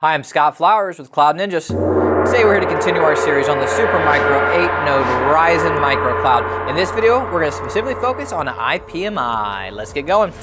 Hi, I'm Scott Flowers with Cloud Ninjas. Today we're here to continue our series on the Supermicro 8-node Ryzen MicroCloud. In this video, we're going to specifically focus on IPMI. Let's get going.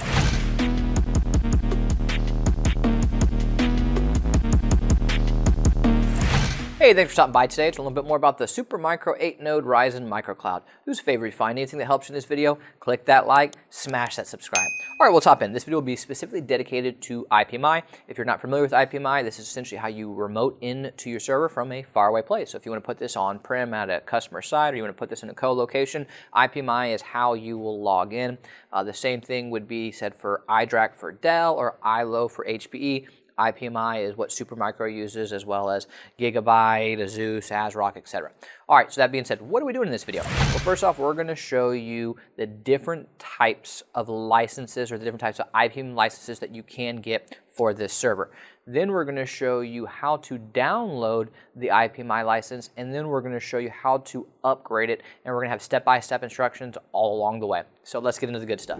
Hey, thanks for stopping by today to learn a little bit more about the Supermicro 8-node Ryzen MicroCloud. Who's favorite? If you find anything that helps you in this video, click that like, smash that subscribe. All right, we'll top in. This video will be specifically dedicated to IPMI. If you're not familiar with IPMI, this is essentially how you remote into your server from a faraway place. So if you want to put this on-prem at a customer site, or you want to put this in a co-location, IPMI is how you will log in. The same thing would be said for iDRAC for Dell or ILO for HPE. IPMI is what Supermicro uses, as well as Gigabyte, Asus, ASRock, etc. All right, so that being said, what are we doing in this video? Well, first off, we're going to show you the different types of licenses, or the different types of IPMI licenses that you can get for this server. Then we're going to show you how to download the IPMI license, and then we're going to show you how to upgrade it, and we're going to have step-by-step instructions all along the way. So let's get into the good stuff.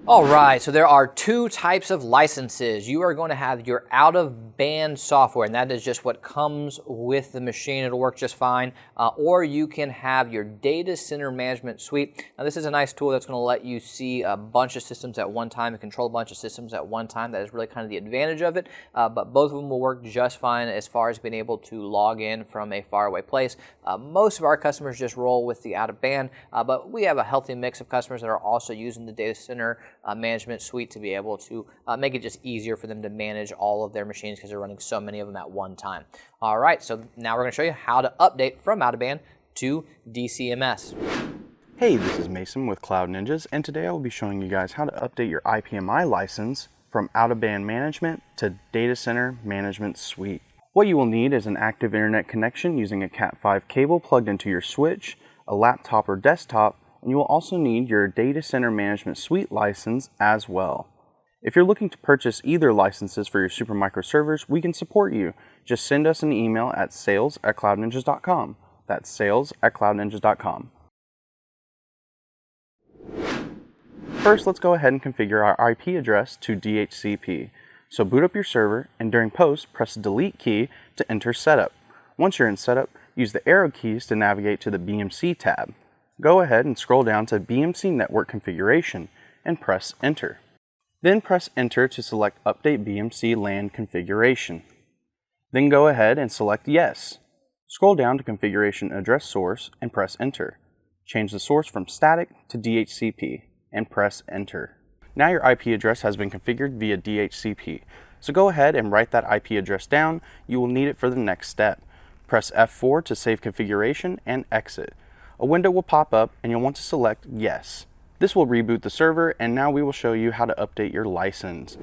All right, so there are two types of licenses. You are going to have your out-of-band software, and that is just what comes with the machine. It'll work just fine. Or you can have your data center management suite. Now, this is a nice tool that's going to let you see a bunch of systems at one time and control a bunch of systems at one time. That is really kind of the advantage of it. But both of them will work just fine as far as being able to log in from a faraway place. Most of our customers just roll with the out-of-band, but we have a healthy mix of customers that are also using the data center management suite to be able to make it just easier for them to manage all of their machines because they're running so many of them at one time. All right, so now we're going to show you how to update from out-of-band to DCMS. Hey, this is Mason with Cloud Ninjas, and today I will be showing you guys how to update your IPMI license from out-of-band management to data center management suite. What you will need is an active internet connection using a Cat5 cable plugged into your switch, a laptop or desktop, and you will also need your Data Center Management Suite license as well. If you're looking to purchase either licenses for your Supermicro servers, we can support you. Just send us an email at sales@cloudninjas.com. That's sales@cloudninjas.com. First, let's go ahead and configure our IP address to DHCP. So boot up your server, and during post, press the delete key to enter setup. Once you're in setup, use the arrow keys to navigate to the BMC tab. Go ahead and scroll down to BMC Network Configuration and press Enter. Then press Enter to select Update BMC LAN Configuration. Then go ahead and select Yes. Scroll down to Configuration Address Source and press Enter. Change the source from static to DHCP and press Enter. Now your IP address has been configured via DHCP. So go ahead and write that IP address down. You will need it for the next step. Press F4 to save configuration and exit. A window will pop up and you'll want to select Yes. This will reboot the server, and now we will show you how to update your license.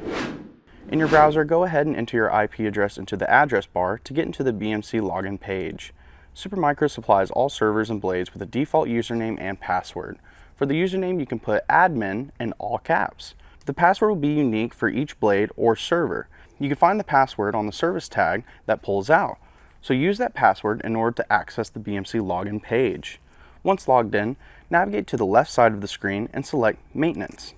In your browser, go ahead and enter your IP address into the address bar to get into the BMC login page. Supermicro supplies all servers and blades with a default username and password. For the username, you can put admin in all caps. The password will be unique for each blade or server. You can find the password on the service tag that pulls out. So use that password in order to access the BMC login page. Once logged in, navigate to the left side of the screen and select Maintenance.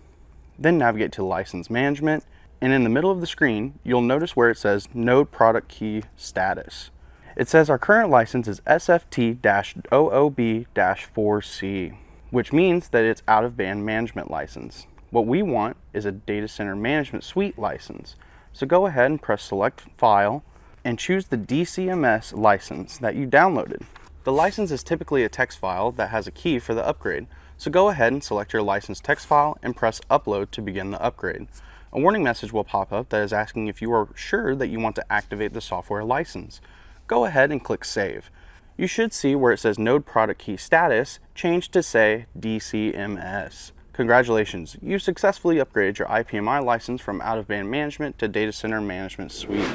Then navigate to License Management, and in the middle of the screen, you'll notice where it says Node Product Key Status. It says our current license is SFT-OOB-4C, which means that it's out-of-band management license. What we want is a Data Center Management Suite license. So go ahead and press Select File and choose the DCMS license that you downloaded. The license is typically a text file that has a key for the upgrade, so go ahead and select your license text file and press Upload to begin the upgrade. A warning message will pop up that is asking if you are sure that you want to activate the software license. Go ahead and click Save. You should see where it says Node Product Key Status change to say DCMS. Congratulations, you successfully upgraded your IPMI license from out-of-band management to Data Center Management Suite.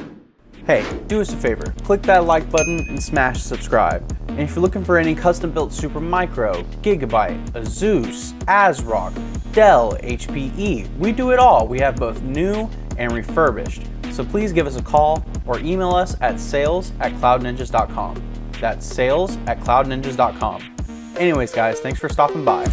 Hey, do us a favor, click that like button and smash subscribe. And if you're looking for any custom-built Supermicro, Gigabyte, Asus, ASRock, Dell, HPE, we do it all. We have both new and refurbished. So please give us a call or email us at sales@cloudninjas.com. That's sales@cloudninjas.com. Anyways guys, thanks for stopping by.